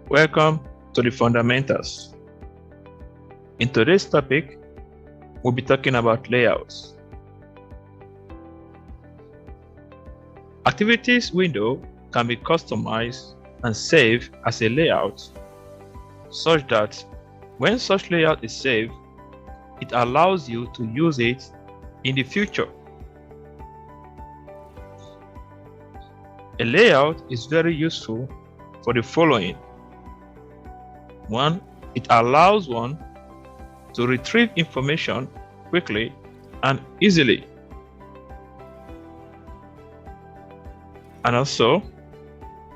Welcome to the fundamentals. In today's topic, we'll be talking about layouts. Activities window can be customized and saved as a layout such that when such layout is saved, it allows you to use it in the future. A layout is very useful for the following. One, it allows one to retrieve information quickly and easily. And also,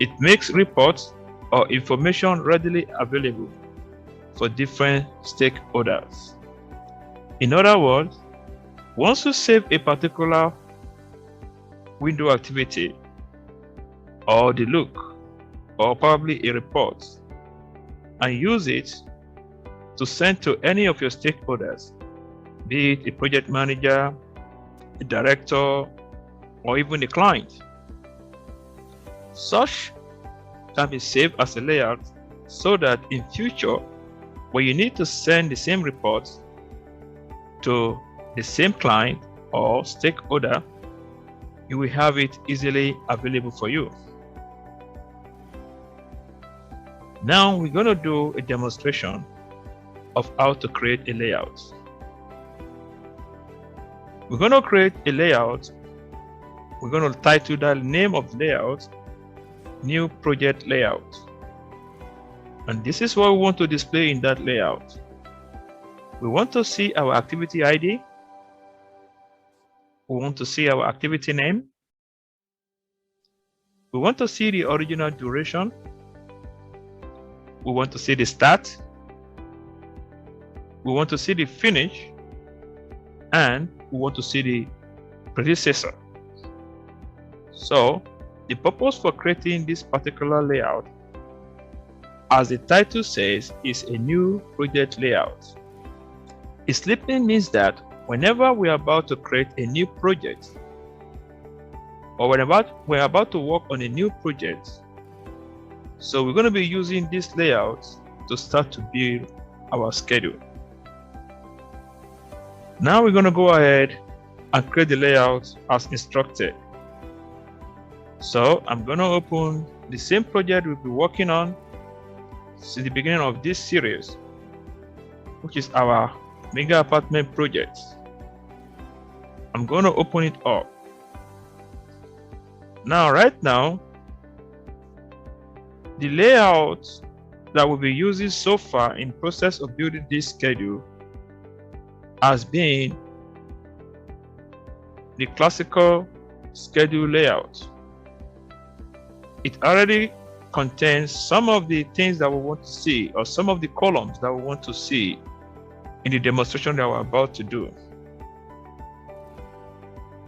it makes reports or information readily available for different stakeholders. In other words, once you save a particular window activity or the look or probably a report and use it to send to any of your stakeholders, be it a project manager, a director, or even a client. Such can be saved as a layout so that in future, when you need to send the same report to the same client or stakeholder, you will have it easily available for you. Now we're going to do a demonstration of how to create a layout. We're going to create a layout. We're going to title the name of the layout, New Project Layout. And this is what we want to display in that layout. We want to see our activity ID. We want to see our activity name. We want to see the original duration. We want to see the start. We want to see the finish. And we want to see the predecessor. So the purpose for creating this particular layout, as the title says, is a new project layout. It simply means that whenever we are about to create a new project, or we're about to work on a new project, so we're going to be using this layout to start to build our schedule. Now we're going to go ahead and create the layout as instructed. So I'm going to open the same project we'll be working on since the beginning of this series, which is our mega apartment project. I'm going to open it up. Now, right now, the layout that we'll be using so far in process of building this schedule has been the classical schedule layout. It already contains some of the things that we want to see, or some of the columns that we want to see in the demonstration that we're about to do.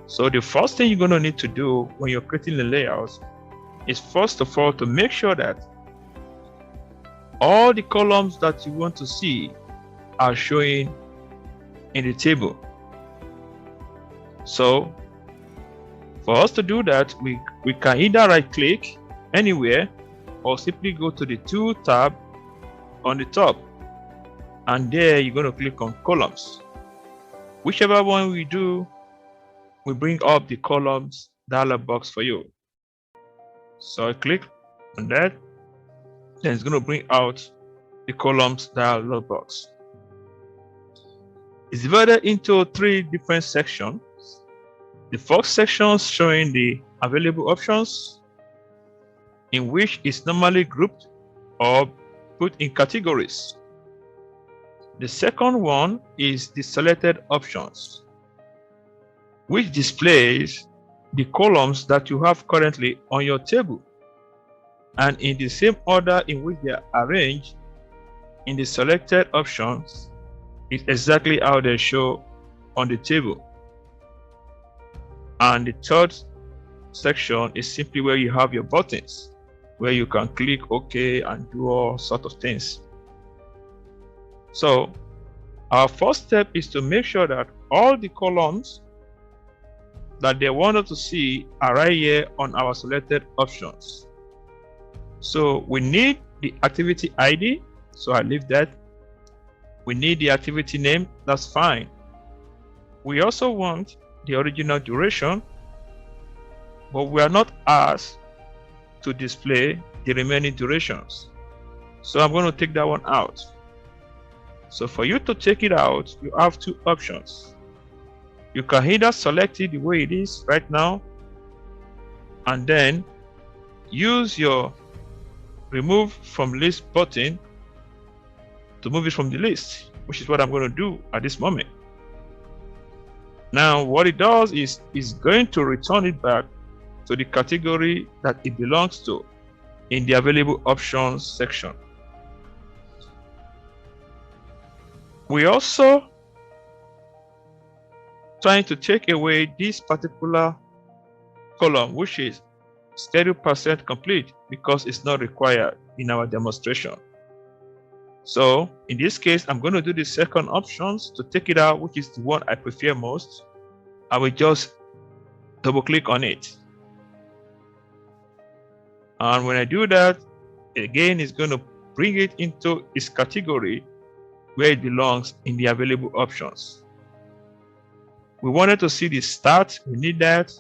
So the first thing you're going to need to do when you're creating the layouts is first of all to make sure that all the columns that you want to see are showing in the table. So for us to do that, we can either right click anywhere or simply go to the tool tab on the top, and there you're going to click on columns. Whichever one we do, we bring up the columns dialog box for you. So I click on that, then it's going to bring out the columns dialog box. It's divided into 3 different sections. The first section showing the available options, in which is normally grouped or put in categories. The second one is the selected options, which displays the columns that you have currently on your table, and in the same order in which they are arranged in the selected options is exactly how they show on the table. And the third section is simply where you have your buttons, where you can click OK and do all sorts of things. So our first step is to make sure that all the columns that they want us to see are right here on our selected options. So we need the activity ID, so I leave that. We need the activity name, that's fine. We also want the original duration, but we are not asked to display the remaining durations. So I'm going to take that one out. So for you to take it out, you have two options. You can either select it the way it is right now, and then use your remove from list button to move it from the list, which is what I'm going to do at this moment. Now what it does is it's going to return it back to the category that it belongs to in the available options section. We also trying to take away this particular column, which is schedule percent complete, because it's not required in our demonstration. So in this case, I'm going to do the second options to take it out, which is the one I prefer most. I will just double click on it. And when I do that, again, it's going to bring it into its category where it belongs in the available options. We wanted to see the start, we need that.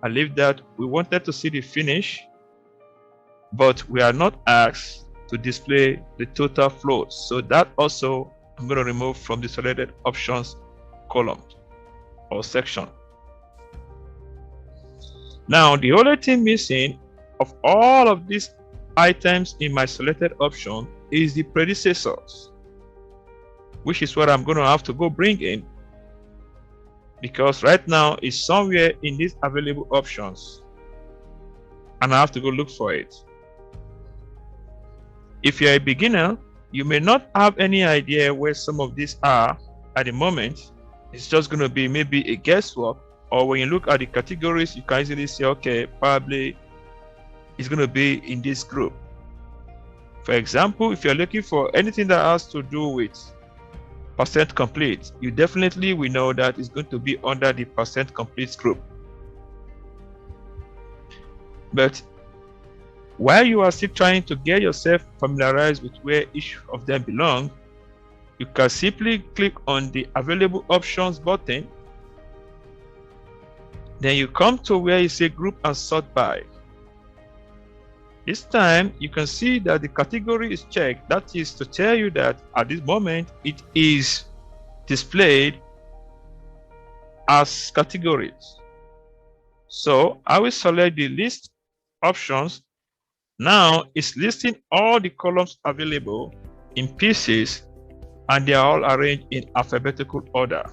I leave that. We wanted to see the finish, but we are not asked to display the total float. So that also I'm going to remove from the selected options column or section. Now, the only thing missing of all of these items in my selected option is the predecessors, which is what I'm going to have to go bring in, because right now it's somewhere in these available options and I have to go look for it. If you're a beginner, you may not have any idea where some of these are at the moment. It's just going to be maybe a guesswork, or when you look at the categories, you can easily say, okay, probably it's going to be in this group. For example, if you're looking for anything that has to do with percent complete, you definitely will know that it's going to be under the percent complete group. But while you are still trying to get yourself familiarized with where each of them belong, you can simply click on the available options button. Then you come to where you say group and sort by. This time you can see that the category is checked. That is to tell you that at this moment it is displayed as categories. So I will select the list options. Now it's listing all the columns available in pieces, and they are all arranged in alphabetical order.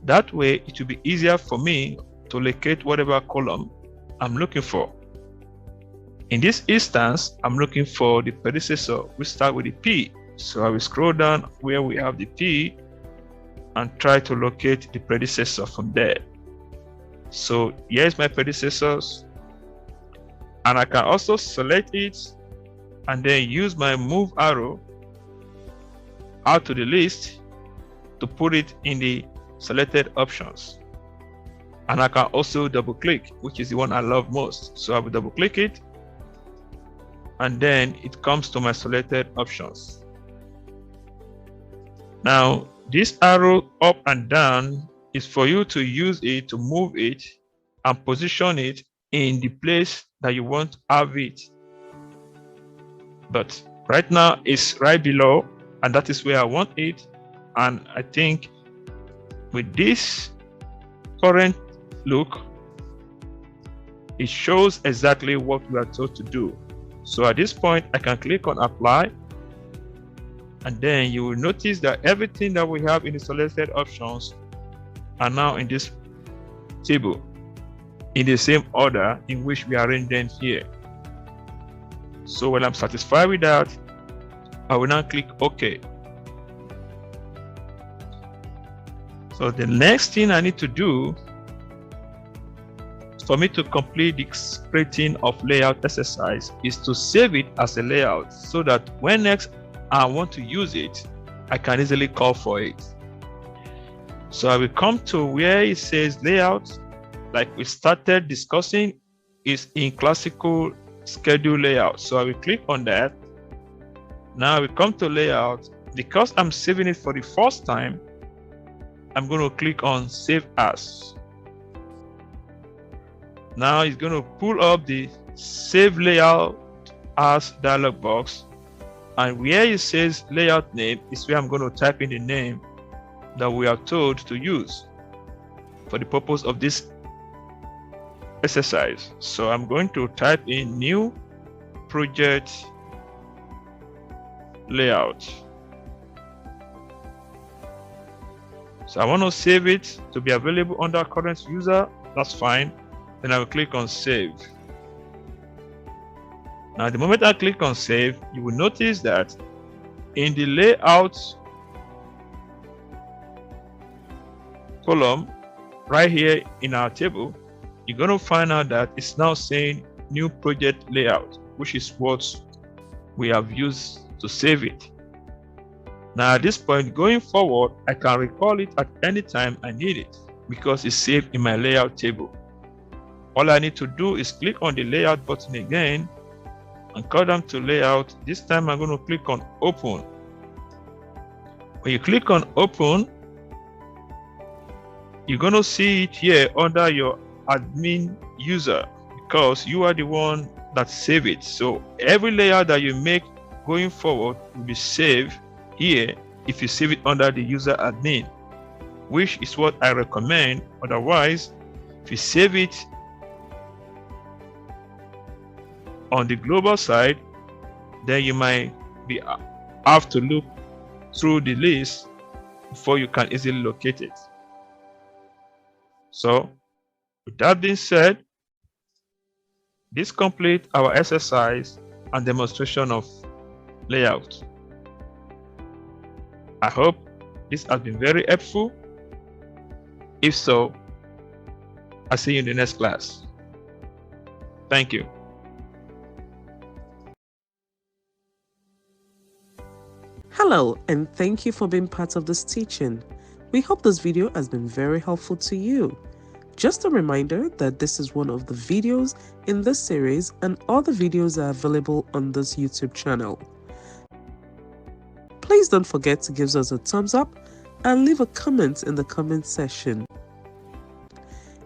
That way it will be easier for me to locate whatever column I'm looking for. In this instance, I'm looking for the predecessor. We start with the P. So I will scroll down where we have the P and try to locate the predecessor from there. So here's my predecessors. And I can also select it and then use my move arrow out to the list to put it in the selected options. And I can also double click, which is the one I love most. So I will double click it, and then it comes to my selected options. Now, this arrow up and down is for you to use it to move it and position it in the place that you want to have it. But right now it's right below, and that is where I want it. And I think with this current look, it shows exactly what we are told to do. So at this point, I can click on apply, and then you will notice that everything that we have in the selected options are now in this table in the same order in which we arrange them here. So when I'm satisfied with that, I will now click OK. So the next thing I need to do for me to complete the creating of layout exercise is to save it as a layout, so that when next I want to use it, I can easily call for it. So I will come to where it says layout, like we started discussing, is in classical schedule layout. So I will click on that. Now we come to layout. Because I'm saving it for the first time, I'm going to click on Save As. Now it's going to pull up the Save Layout As dialog box, and where it says layout name is where I'm going to type in the name that we are told to use for the purpose of this exercise. So I'm going to type in new project layout. So I want to save it to be available under current user. That's fine. Then I will click on save. Now, the moment I click on save, you will notice that in the layout column right here in our table, you're going to find out that it's now saying new project layout, which is what we have used to save it. Now at this point going forward, I can recall it at any time I need it because it's saved in my layout table. All I need to do is click on the layout button again and go down to layout. This time I'm going to click on open. When you click on open, you're going to see it here under your admin user because you are the one that saved it. So every layout that you make going forward will be saved here if you save it under the user admin, which is what I recommend. Otherwise, if you save it on the global side, then you might have to look through the list before you can easily locate it. So with that being said, this completes our exercise and demonstration of layout. I hope this has been very helpful. If so, I'll see you in the next class. Thank you. Hello, and thank you for being part of this teaching. We hope this video has been very helpful to you. Just a reminder that this is one of the videos in this series, and all the videos are available on this YouTube channel. Please don't forget to give us a thumbs up and leave a comment in the comment section.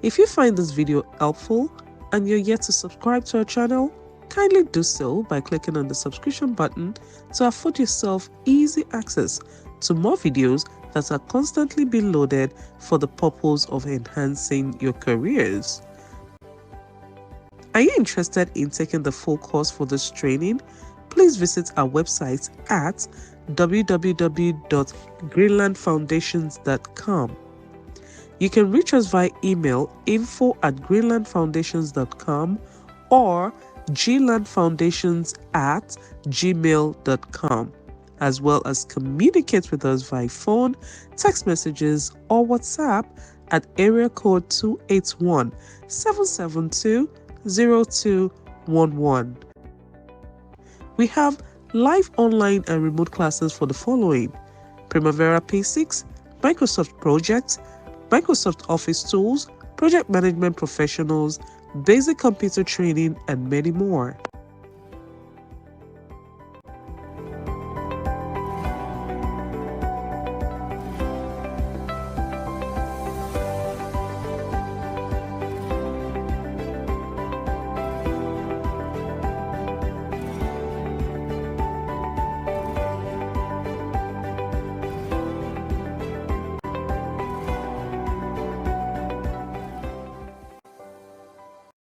If you find this video helpful and you're yet to subscribe to our channel, kindly do so by clicking on the subscription button to afford yourself easy access to more videos that are constantly being loaded for the purpose of enhancing your careers. Are you interested in taking the full course for this training? Please visit our website at www.greenlandfoundations.com. You can reach us via email info@greenlandfoundations.com or glandfoundations@gmail.com, as well as communicate with us via phone, text messages, or WhatsApp at area code 281-772-0211. We have live online and remote classes for the following: Primavera P6, Microsoft Project, Microsoft Office Tools, Project Management Professionals, Basic Computer Training, and many more.